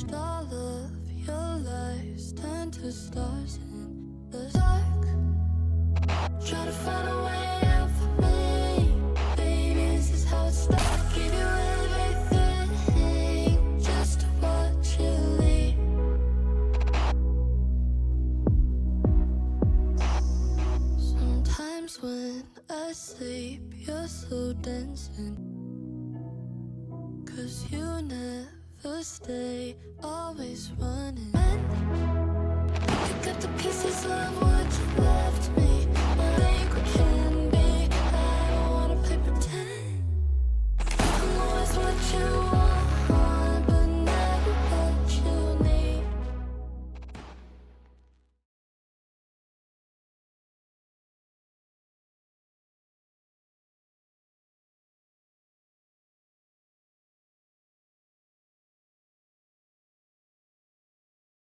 watched all of your lies turn to stars in the dark. Try to find a way out for me, baby, this is how it starts. Give you everything just to watch you leave. Sometimes when I sleep, you're so dancing, 'cause you never stay, always running.